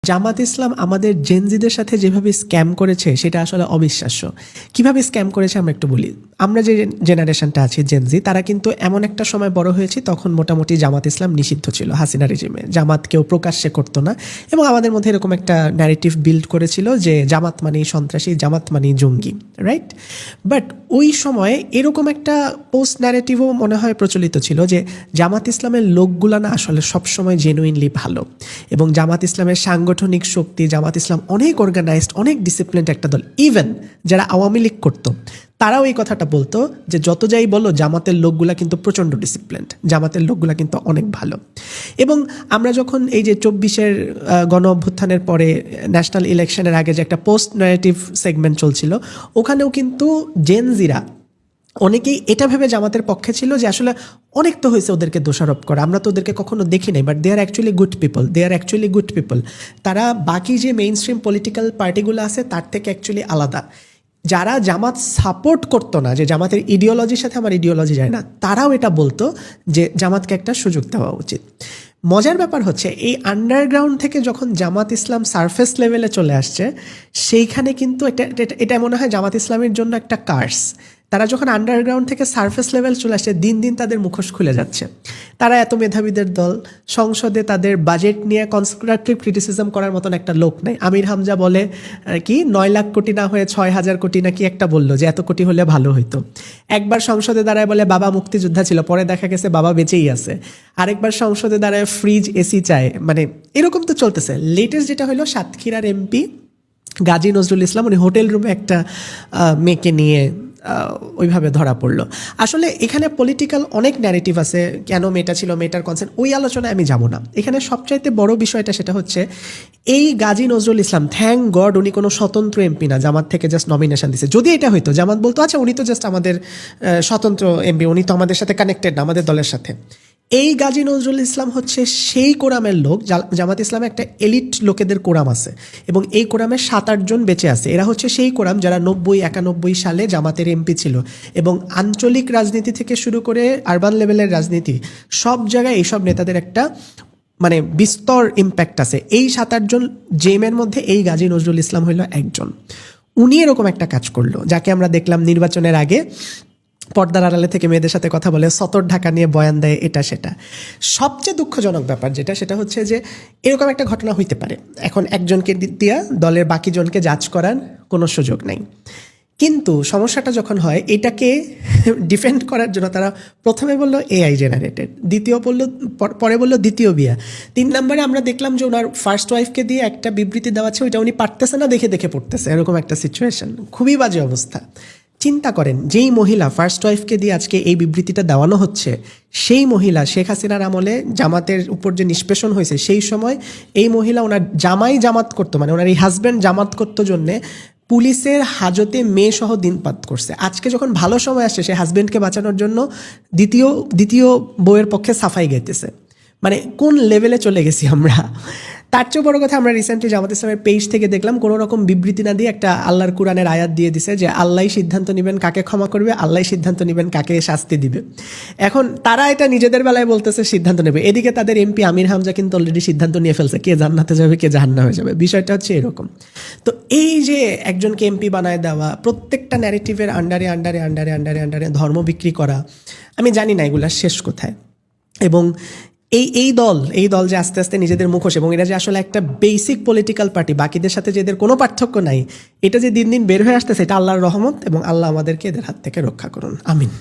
জামাত ইসলাম আমাদের জেনজিদের সাথে যেভাবে স্ক্যাম করেছে সেটা আসলে অবিশ্বাস্য। কিভাবে স্ক্যাম করেছে আমরা একটু বলি। আমরা যে জেনারেশনটা আছি জেনজি, তারা কিন্তু এমন একটা সময় বড় হয়েছি তখন মোটামুটি জামাত ইসলাম নিষিদ্ধ ছিল হাসিনা রেজিমে। জামাত কেউ প্রকাশ্যে করতো না এবং আমাদের মধ্যে এরকম একটা ন্যারেটিভ বিল্ড করেছিল যে জামাত মানেই সন্ত্রাসী, জামাত মানেই জঙ্গি, রাইট? বাট ওই সময়ে এরকম একটা পোস্ট ন্যারেটিভও মনে হয় প্রচলিত ছিল যে জামাত ইসলামের লোকগুলা না আসলে সবসময় জেনুইনলি ভালো এবং জামাত ইসলামের সাংগঠনিক শক্তি, জামাত ইসলাম অনেক অর্গানাইজড, অনেক ডিসিপ্লিনড একটা দল। ইভেন যারা আওয়ামী লীগ করতো তারাও এই কথাটা বলতো যে যত যাই বলো জামাতের লোকগুলা কিন্তু প্রচণ্ড ডিসিপ্লিনড, জামাতের লোকগুলা কিন্তু অনেক ভালো। এবং আমরা যখন এই যে 24-এর গণ অভ্যুত্থানের পরে ন্যাশনাল ইলেকশনের আগে যে একটা পোস্ট ন্যারেটিভ সেগমেন্ট চলছিল, ওখানেও কিন্তু জেনজিরা অনেকেই এটা ভেবে জামাতের পক্ষে ছিল যে আসলে অনেক তো হয়েছে ওদেরকে দোষারোপ করা, আমরা তো ওদেরকে কখনো দেখি নাই, but they are actually good people. তারা বাকি যে মেইন স্ট্রিম পলিটিক্যাল পার্টিগুলো আছে তার থেকে অ্যাকচুয়ালি আলাদা। যারা জামাত সাপোর্ট করতো না, যে জামাতের ইডিওলজির সাথে আমার ইডিওলজি যায় না, তারাও এটা বলতো যে জামাতকে একটা সুযোগ দেওয়া উচিত। মজার ব্যাপার হচ্ছে এই আন্ডারগ্রাউন্ড থেকে যখন জামাত ইসলাম সারফেস লেভেলে চলে আসছে, সেইখানে কিন্তু এটা মনে হয় জামাত ইসলামের জন্য একটা কার্স। তারা যখন আন্ডারগ্রাউন্ড থেকে সারফেস লেভেল চলে আসছে, দিন দিন তাদের মুখোশ খুলে যাচ্ছে। তারা এত মেধাবীদের দল, সংসদে তাদের বাজেট নিয়ে কনস্ট্রাকটিভ ক্রিটিসিজম করার মতন একটা লোক নেই। আমির হামজা বলে কি 9 লাখ কোটি না হয়ে 6,000 কোটি নাকি একটা বললো যে এত কোটি হলে ভালো হইতো। একবার সংসদে দাঁড়ায় বলে বাবা মুক্তিযোদ্ধা ছিল, পরে দেখা গেছে বাবা বেঁচেই আছে। আরেকবার সংসদে দাঁড়ায় ফ্রিজ এসি চায়, মানে এরকম তো চলতেছে। লেটেস্ট যেটা হলো সাতক্ষীরার এমপি গাজী নজরুল ইসলাম, উনি হোটেল রুমে একটা মেয়েকে নিয়ে ওইভাবে ধরা পড়লো। আসলে এখানে পলিটিক্যাল অনেক ন্যারেটিভ আছে, কেন মেয়েটা ছিল, মেয়েটার কনসেন্ট, ওই আলোচনায় আমি যাব না। এখানে সবচাইতে বড় বিষয়টা সেটা হচ্ছে এই গাজী নজরুল ইসলাম, থ্যাংক গড উনি কোনো স্বতন্ত্র এমপি না, জামাত থেকে জাস্ট নমিনেশন দিছে। যদি এটা হইতো জামাত বলতো আচ্ছা উনি তো জাস্ট আমাদের স্বতন্ত্র এমপি, উনি তো আমাদের সাথে কানেক্টেড না, আমাদের দলের সাথে। এই গাজী নজরুল ইসলাম হচ্ছে সেই কোরামের লোক, জামাত ইসলামে একটা এলিট লোকেদের কোরাম আছে এবং এই কোরামে 7-8 জন বেঁচে আছে। এরা হচ্ছে সেই কোরাম যারা 90-91 সালে জামাতের এমপি ছিল এবং আঞ্চলিক রাজনীতি থেকে শুরু করে আরবান লেভেলের রাজনীতি সব জায়গায় এইসব নেতাদের একটা মানে বিস্তর ইম্প্যাক্ট আছে। এই 7-8 জন জেমের মধ্যে এই গাজী নজরুল ইসলাম হইল একজন। উনি এরকম একটা কাজ করলো, যাকে আমরা দেখলাম নির্বাচনের আগে পর্দার আড়ালে থেকে মেয়েদের সাথে কথা বলে, সতর ঢাকা নিয়ে বয়ান দেয়, এটা সেটা। সবচেয়ে দুঃখজনক ব্যাপার সেটা হচ্ছে যে এরকম একটা ঘটনা হইতে পারে, এখন একজনকে দিয়া দলের বাকি জনকে জাজ করার কোনো সুযোগ নাই। কিন্তু সমস্যাটা যখন হয়, এটাকে ডিফেন্ড করার জন্য তারা প্রথমে বললো এআই জেনারেটেড, পরে বললো দ্বিতীয় বিয়া, 3 নম্বরে আমরা দেখলাম যে ওনার ফার্স্ট ওয়াইফকে দিয়ে একটা বিবৃতি দেওয়াচ্ছে, ওইটা উনি পারতেছে না, দেখে দেখে পড়তেছে, এরকম একটা সিচুয়েশন। খুবই বাজে অবস্থা। চিন্তা করেন, যেই মহিলা ফার্স্ট ওয়াইফকে দিয়ে আজকে এই বিবৃতিটা দেওয়ানো হচ্ছে, সেই মহিলা শেখ হাসিনার আমলে জামাতের উপর যে নিষ্পেষণ হয়েছে, সেই সময় এই মহিলা ওনার জামাই জামাত করতো, মানে ওনার এই হাজব্যান্ড জামাত করতো জন্যে পুলিশের হাজতে মেয়ে সহ দিনপাত করছে। আজকে যখন ভালো সময় আসছে, সে হাজব্যান্ডকে বাঁচানোর জন্য দ্বিতীয় বউয়ের পক্ষে সাফাই গাইতেছে। মানে কোন লেভেলে চলে গেছি আমরা। তার চেয়ে বড় কথা, আমরা রিসেন্টলি জামাত ইসলামের পেজ থেকে দেখলাম কোনো রকম বিবৃতি না দিয়ে একটা আল্লাহর কুরআনের আয়াত দিয়ে দিছে যে আল্লাহই সিদ্ধান্ত নেবেন কাকে ক্ষমা করবে, আল্লাহই সিদ্ধান্ত নেবেন কাকে শাস্তি দিবে। এখন তারা এটা নিজেদের বেলায় বলতেছে সিদ্ধান্ত নেবে, এদিকে তাদের এমপি আমির হামজা কিন্তু অলরেডি সিদ্ধান্ত নিয়ে ফেলছে কে জান্নাতে যাবে কে জাহান্নামে যাবে। বিষয়টা হচ্ছে এরকম। তো এই যে একজনকে এমপি বানায় দেওয়া, প্রত্যেকটা ন্যারেটিভের আন্ডারে ধর্ম বিক্রি করা, আমি জানি না এগুলা শেষ কোথায়। এবং এই দল যে আস্তে আস্তে নিজেদের মুখোশ, এবং এরা যে আসলে একটা বেসিক পলিটিক্যাল পার্টি, বাকিদের সাথে যে এদের কোনো পার্থক্য নাই, এটা যে দিন দিন বের হয়ে আসতেছে, এটা আল্লাহর রহমত এবং আল্লাহ আমাদেরকে এদের হাত থেকে রক্ষা করুন, আমিন।